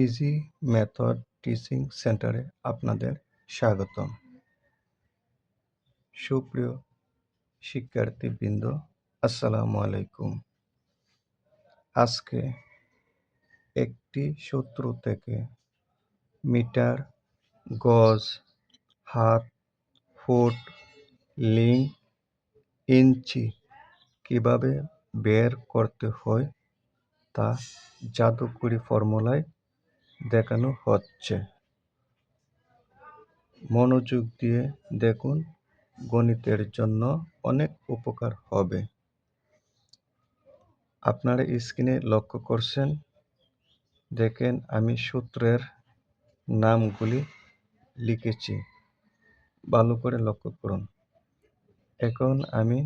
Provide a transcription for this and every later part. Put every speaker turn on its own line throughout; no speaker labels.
Easy method teaching সেন্টারে আপনাদের স্বাগতম। সুপ্রিয় শিক্ষার্থীবৃন্দ, আসসালামু আলাইকুম। আজকে একটি সূত্র থেকে মিটার, গজ, হাত, ফুট, লিং, ইঞ্চি কিভাবে বের করতে হয় তা জাদুকরি ফর্মুলায় দেখানো হচ্ছে। মনোযোগ দিয়ে দেখুন, গণিতের জন্য অনেক উপকার হবে। আপনারা স্ক্রিনে লক্ষ্য করছেন, দেখেন আমি সূত্রের নামগুলি লিখেছি, ভালো করে লক্ষ্য করুন। এখন আমি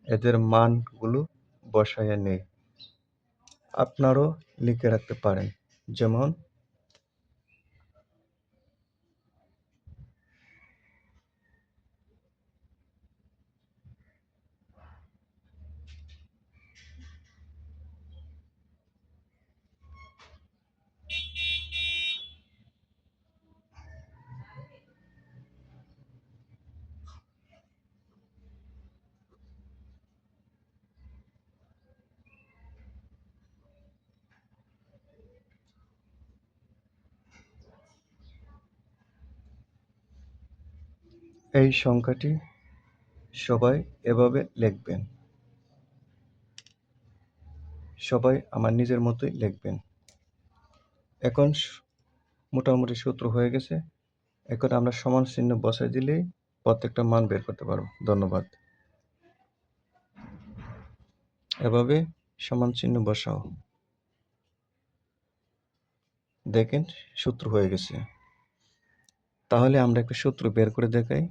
এদের মানগুলো বসাইয়া নেই। আপনারাও লিখে রাখতে পারেন, যেমন এই সংখ্যাটি সবাই এভাবে লিখবেন। সবাই আমার নিজের মতোই লিখবেন। এখন মোটামুটি সূত্র হয়ে গেছে। এখন আমরা সমান চিহ্ন বসাই দিলেই প্রত্যেকটা মান বের করতে পারবো। ধন্যবাদ। এভাবে সমান চিহ্ন বসাও। দেখেন সূত্র হয়ে গেছে। তাহলে আমরা একটা সূত্র বের করে দেখাই।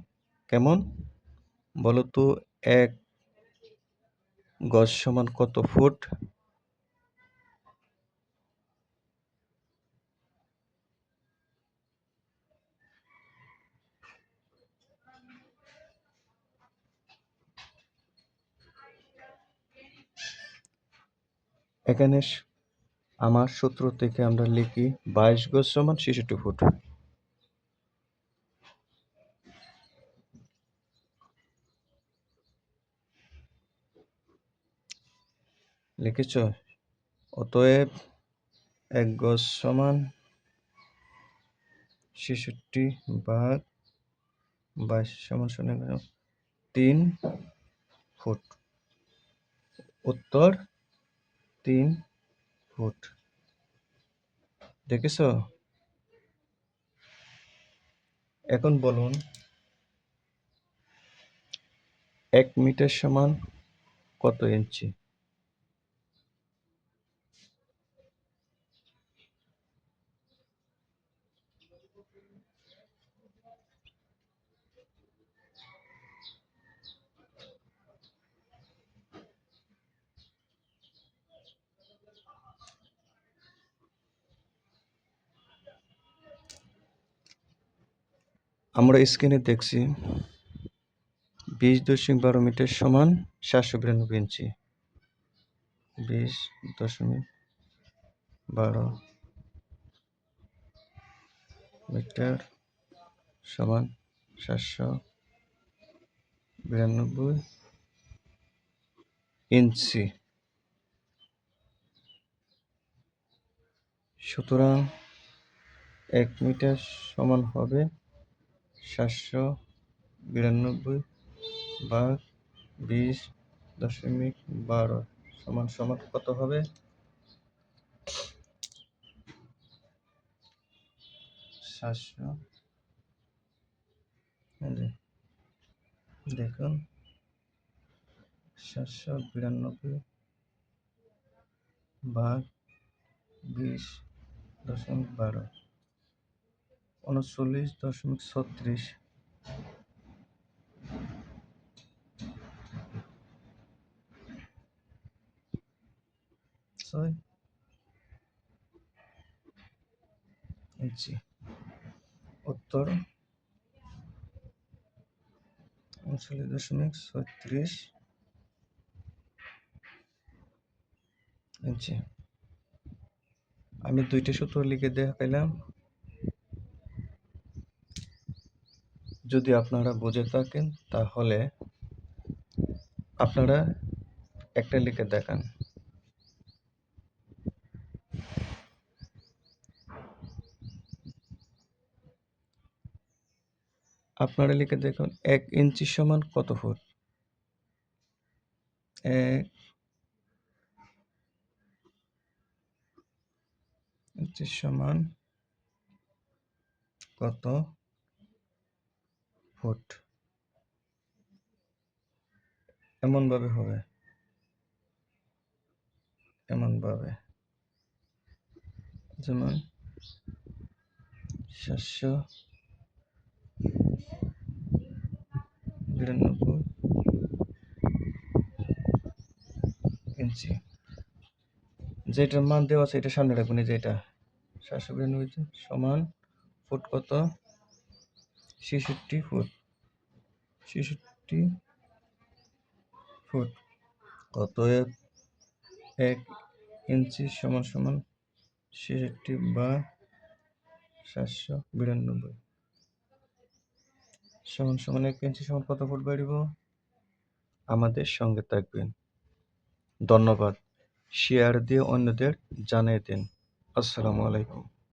কেমন বলো তো? 1 গজ সমান কত ফুট? এখানে আমার সূত্র থেকে আমরা লিখি 22 গজ সমান 66 ফুট। লিখেছ? অতএব 1 গজ সমান 66 ভাগ 22 সমান 3 ফুট। উত্তর 3 ফুট। দেখেছ? এখন বলুন 1 মিটার সমান কত ইঞ্চি? আমরা স্ক্রিনে দেখছি 20.12 মিটার সমান 792 ইঞ্চি। 20.12 মিটার সমান 792 ইঞ্চি। সুতরাং 1 মিটার সমান হবে 792 ভাগ 20.12 সমান সমান কত হবে? 700। দেখুন 792 ভাগ 20.12 39.36 ইঞ্চি। উত্তর 39.36 ইঞ্চি। আমি 2টি সূত্র লিখে দেখাইলাম। যদি আপনারা বুঝে থাকেন তাহলে আপনারা একটা লিখে দেখান। আপনারা লিখে দেখুন 1 ইঞ্চি সমান কত ফুট? 1 ইঞ্চি সমান কত ফুট? এমনভাবে হবে, এমনভাবে, যেমন 792 ইঞ্চি। যেটার মান দেওয়া আছে এটা সামনে রাখবেন, এই যে এটা 792 সমান ফুট কত? 66 ফুট। 66 ফুট। অতএব 1 ইঞ্চি সমান সমান 66 বা 792 সমান সমান 1 ইঞ্চি সমান কত ফুট বাড়িব? আমাদের সঙ্গে থাকবেন। ধন্যবাদ। শেয়ার দিয়ে অন্যদের জানিয়ে দিন। আসসালামু আলাইকুম।